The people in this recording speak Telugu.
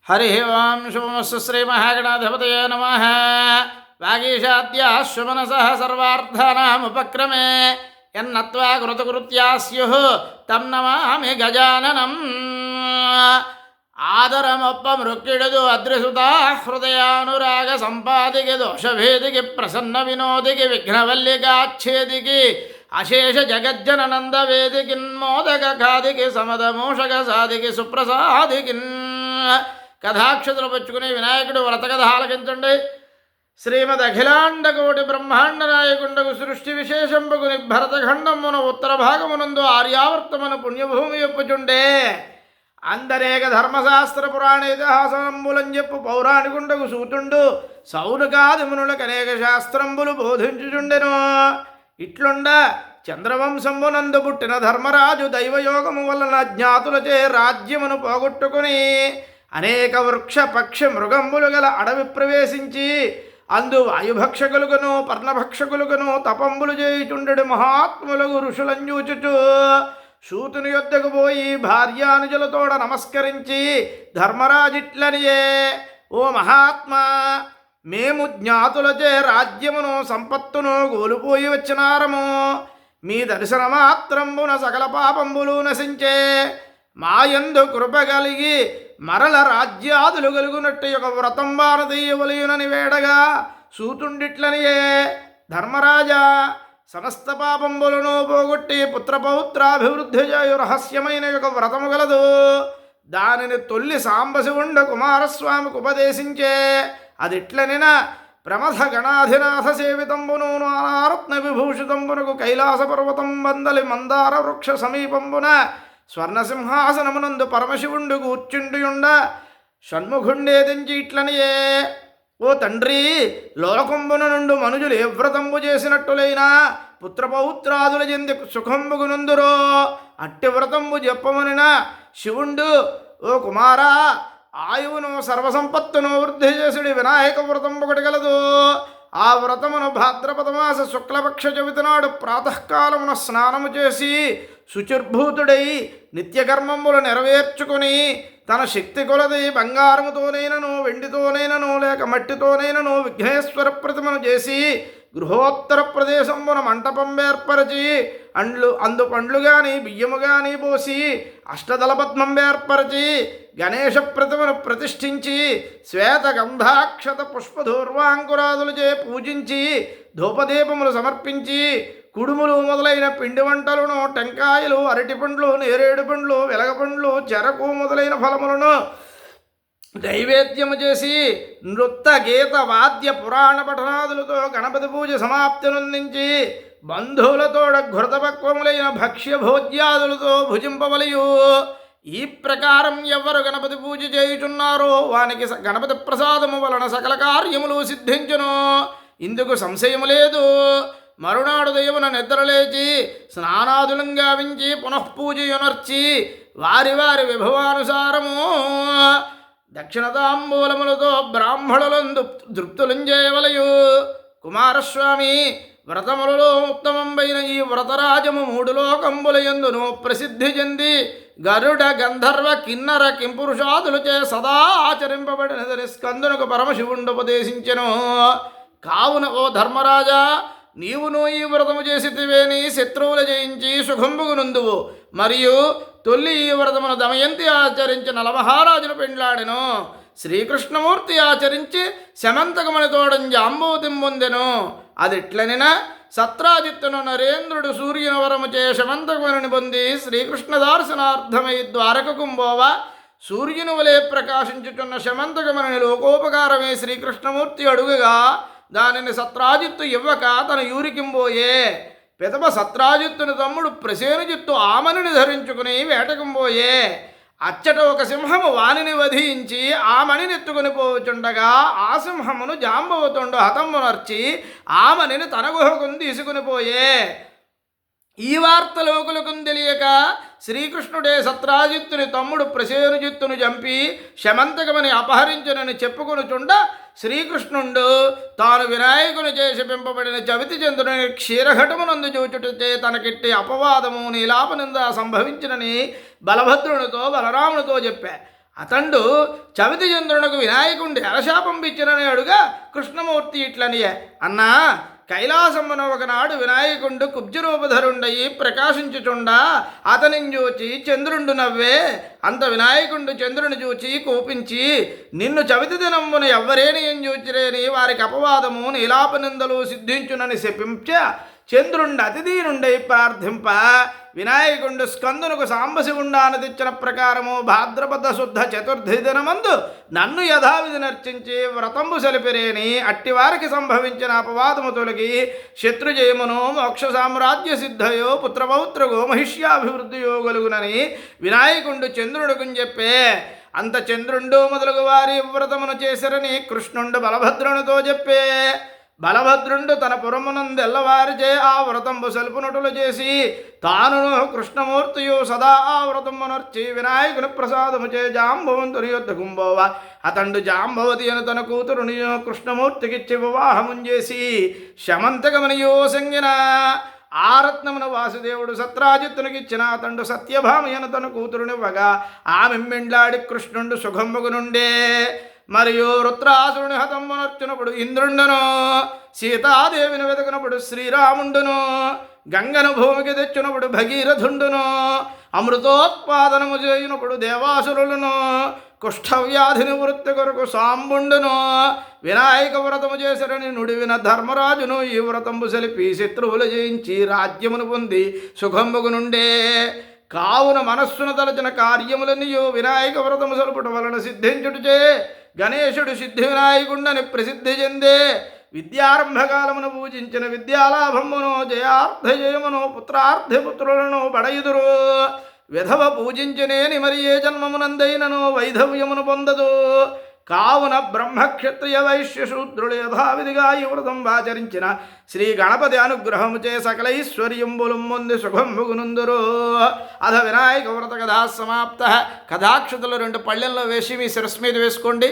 హరి ఓం శుభమస్తు శ్రీమహాగణాధిపతయే నమః. వాగీషాద్యాశ్వమనసః సర్వార్థానాముపక్రమే యన్నత్వా కృతకృత్యా స్యుః తం నమామి గజాననం. ఆదరమొప్పమృక్కిడదు అద్రిసుతా హృదయానురాగ సంపాదికి దోషభేదికి ప్రసన్న వినోదికి విఘ్నవల్లికాచ్ఛేదికి అశేష జగజ్జననందవేదికి మోదక ఖాదికి సమదమూషక సాదికి సుప్రసాదికి. కథాక్షతులు పుచ్చుకుని వినాయకుడు వ్రతకథ ఆలకించండి. శ్రీమద్ అఖిలాండకోటి బ్రహ్మాండ నాయకుండకు సృష్టి విశేషంబుకుని భరతఖండమున ఉత్తర భాగమునందు ఆర్యావర్తమున పుణ్యభూమి యొప్పుచుండే అందరేక ధర్మశాస్త్ర పురాణ ఇతిహాసంబులం చెప్పు పౌరాణికుండకు సూతుండు సౌనకాదిమునులకు అనేక శాస్త్రంబులు బోధించుచుండెను. ఇట్లుండ చంద్రవంశంబునందు పుట్టిన ధర్మరాజు దైవయోగము వలన జ్ఞాతులచే రాజ్యమును పోగొట్టుకుని అనేక వృక్ష పక్షి మృగంబులు గల అడవి ప్రవేశించి అందు వాయుభక్షకులుగను పర్ణభక్షకులుగను తపంబులు చేయుచుండెడు మహాత్ములకు ఋషులంజూచుచు సూతుని యొద్దకు పోయి భార్యానుజులతోడ నమస్కరించి ధర్మరాజిట్లనియే, ఓ మహాత్మా, మేము జ్ఞాతులచే రాజ్యమును సంపత్తును కోల్పోయి వచ్చినారము. మీ దర్శన మాత్రంబున సకల పాపంబులు నశించే. మాయందు కృప కలిగి మరల రాజ్యాదులు కలుగునట్టు ఒక వ్రతం భారతీయవలయునని వేడగా సూతుండిట్లనియే, ధర్మరాజా, సమస్త పాపంబులను పోగొట్టి పుత్రపౌత్రాభివృద్ధి చేయు రహస్యమైన ఒక వ్రతము గలదు. దానిని తొల్లి సాంబశివుండ కుమారస్వామికి ఉపదేశించే. అదిట్లనిన ప్రమథ గణాధినాథ సేవితంబును నానారత్న విభూషితంబునకు కైలాస పర్వతం బందలి మందార వృక్ష సమీపంబున స్వర్ణసింహాసనమునందు పరమశివుండు కూర్చుండియుండ షణ్ముఖుండేదించి ఇట్లనియే, ఓ తండ్రి, లోకంబున నుండు మనుజులు ఏ వ్రతంబు చేసినట్టులైనా పుత్రపౌత్రాదుల చెంది సుఖంబుగునందురో అట్టి వ్రతంబు చెప్పమనిన శివుండు, ఓ కుమారా, ఆయువును సర్వసంపత్తును వృద్ధి చేసుడి వినాయక వ్రతంబు ఒకటి గలదు. ఆ వ్రతమును భాద్రపదమాస శుక్లపక్ష చవితి నాడు ప్రాతకాలమున స్నానము చేసి శుచిర్భూతుడై నిత్యకర్మములు నెరవేర్చుకుని తన శక్తి కొలది బంగారముతోనైనను వెండితోనైనను లేక మట్టితోనైనను విఘ్నేశ్వర ప్రతిమను చేసి గృహోత్తర ప్రదేశంబున మంటపం ఏర్పరచి అందు పండ్లు గాని బియ్యము గాని పోసి అష్టదళపద్మం ఏర్పరచి గణేశ ప్రతిమను ప్రతిష్ఠించి శ్వేత గంధాక్షత పుష్పధూర్వాంకురాదులచే పూజించి ధూపదీపములు సమర్పించి కుడుములు మొదలైన పిండి వంటలను, టెంకాయలు, అరటి పండ్లు, నేరేడు పండ్లు, వెలగపండ్లు, చెరకు మొదలైన ఫలములను నైవేద్యము చేసి నృత్త గీత వాద్య పురాణ పఠనాదులతో గణపతి పూజ సమాప్తి నొందించి బంధువులతోడ ఘృతపక్వములైన భక్ష్య భోజ్యాదులతో భుజింపవలయు. ఈ ప్రకారం ఎవరు గణపతి పూజ చేయుచున్నారో వానికి గణపతి ప్రసాదము వలన సకల కార్యములు సిద్ధించును. ఇందుకు సంశయము లేదు. మరునాడు దైవన నిద్రలేచి స్నానాదులం గావించి పునఃపూజయునర్చి వారి వారి విభవానుసారము దక్షిణతాంబూలములతో బ్రాహ్మణులందు తృప్తులం చేయవలయు. కుమారస్వామి, వ్రతములలో ఉత్తమంబైన ఈ వ్రతరాజము మూడు లోకంబులయందును ప్రసిద్ధి చెంది గరుడ గంధర్వ కిన్నర కింపురుషాదులచే సదా ఆచరింపబడినదని స్కందునకు పరమశివుండు ఉపదేశించెను. కావున ఓ ధర్మరాజా, నీవును ఈ వ్రతము చేసితివేని శత్రువులు జయించి సుఖంబుగునందువు. మరియు తొల్లి ఈ వ్రతమును దమయంతి ఆచరించి నలమహారాజును పెండ్లాడెను. శ్రీకృష్ణమూర్తి ఆచరించి శమంతకమని తోడం జాంబూతిం పొందెను. అదిట్లనిన సత్రాజిత్తును నరేంద్రుడు సూర్యుని వరము చే శమంతకమని పొంది శ్రీకృష్ణ దర్శనార్థమై ద్వారకకుంబోవ సూర్యుని వలె ప్రకాశించుచున్న శమంతకమని లోకోపకారమే శ్రీకృష్ణమూర్తి అడుగగా దానిని సత్రాజిత్తు ఇవ్వక తన యూరికింబోయే. పిదప సత్రాజిత్తుని తమ్ముడు ప్రసేనుజిత్తు ఆమనిని ధరించుకుని వేటకంబోయే. అచ్చట ఒక సింహము వానిని వధించి ఆమనిని ఎత్తుకుని పోచుండగా ఆ సింహమును జాంబవతుండు హతమునర్చి ఆమనిని తన గుహకుని తీసుకుని పోయే. ఈ వార్త లోకులకు తెలియక శ్రీకృష్ణుడే సత్రాజిత్తుని తమ్ముడు ప్రసేనుజిత్తును చంపి శమంతకమని అపహరించునని చెప్పుకొనుచుండ శ్రీకృష్ణుండు తాను వినాయకుని చేసి పెంపబడిన చవితి చంద్రుని క్షీరఘటమునందు చూచుటచే తనకిట్టి అపవాదము నీలాపనింద సంభవించినని బలభద్రునితో బలరామునితో చెప్పా. అతండు చవితి చంద్రునకు వినాయకుండి అరశాపం పిచ్చినని అడుగా కృష్ణమూర్తి ఇట్లనియే, అన్నా కైలాసమున ఒకనాడు వినాయకుండు కుబ్జరూపధరుండయి ప్రకాశించుచుండా అతనిని చూచి చంద్రుండు నవ్వే. అంత వినాయకుండు చంద్రుని చూచి కూపించి, నిన్ను చవితి దినమున ఎవ్వరేని ఏం చూచిరేని వారికి అపవాదము నీలాపనిందలు సిద్ధించునని శపించ చంద్రుండు అతిథీనుండై ప్రార్థింప వినాయకుండు స్కందునకు సాంబశివుండాను తెచ్చిన ప్రకారము భాద్రపద శుద్ధ చతుర్థి దినమందు నన్ను యథావిధి నర్చించి వ్రతంబు సలిపిరేని అట్టివారికి సంభవించిన అపవాదము తొలగి శత్రుజయమును మోక్ష సామ్రాజ్య సిద్ధయో పుత్రపౌత్రగో మహిష్యాభివృద్ధియో గలుగునని వినాయకుండు చంద్రుడుకు చెప్పే. అంత చంద్రుండు మొదలగు వారి వ్రతమును చేసిరని కృష్ణుండు బలభద్రునితో చెప్పే. బలభద్రుండు తన పురమునందెల్లవారిచే ఆ వ్రతంబు సల్పునటులు చేసి తానును కృష్ణమూర్తియు సదా ఆ వ్రతమునర్చి వినాయకుని ప్రసాదముచే జాంబవంతుని యొద్ద కుంభోవ అతండు జాంబవతి అని తన కూతురుని కృష్ణమూర్తికిచ్చి వివాహముం చేసి శమంతకమనియో సంగిన ఆ రత్నమున వాసుదేవుడు సత్రాజిత్తునికిచ్చిన అతండు సత్యభామి అని తన కూతురునివ్వగా ఆమె మెండ్లాడి కృష్ణుండు సుఖంబుగునుండే. మరియు వృత్రాసురుని హతమ్మునర్చునప్పుడు ఇంద్రుండును, సీతాదేవిని వెతకునప్పుడు శ్రీరాముండును, గంగను భూమికి తెచ్చినప్పుడు భగీరథుండును, అమృతోత్పాదనము చేయునప్పుడు దేవాసురులను, కుష్ఠవ్యాధిని వృత్తి కొరకు సాంబుండును వినాయక వ్రతము చేశారని నుడివిన ధర్మరాజును ఈ వ్రతంబు సలిపి శత్రువులు జయించి రాజ్యమును పొంది సుఖంబుగునుండే. కావున మనస్సును తలచిన కార్యములనియో వినాయక వ్రతము సలుపుట వలన సిద్ధించుటచే గణేశుడు సిద్ధి వినాయకుండని ప్రసిద్ధి చెందే. విద్యారంభకాలమును పూజించిన విద్యాలాభమును జయార్థజయమును పుత్రార్థపుత్రులను పడయుదురు. విధవ పూజించనేని మరి ఏ జన్మమునందైనను వైధవ్యమును పొందదు. కావున బ్రహ్మక్షత్రియ వైశ్య శూద్రులు యథావిధిగా ఈ వ్రతం ఆచరించిన శ్రీ గణపతి అనుగ్రహముచే సకలైశ్వర్యంబులు పొంది సుఖంబుగునుందురు. అధ వినాయక వ్రత కథా సమాప్త. కథాక్షతలు 2 పళ్ళెల్లో వేసి మీ శిరస్సు మీద వేసుకోండి.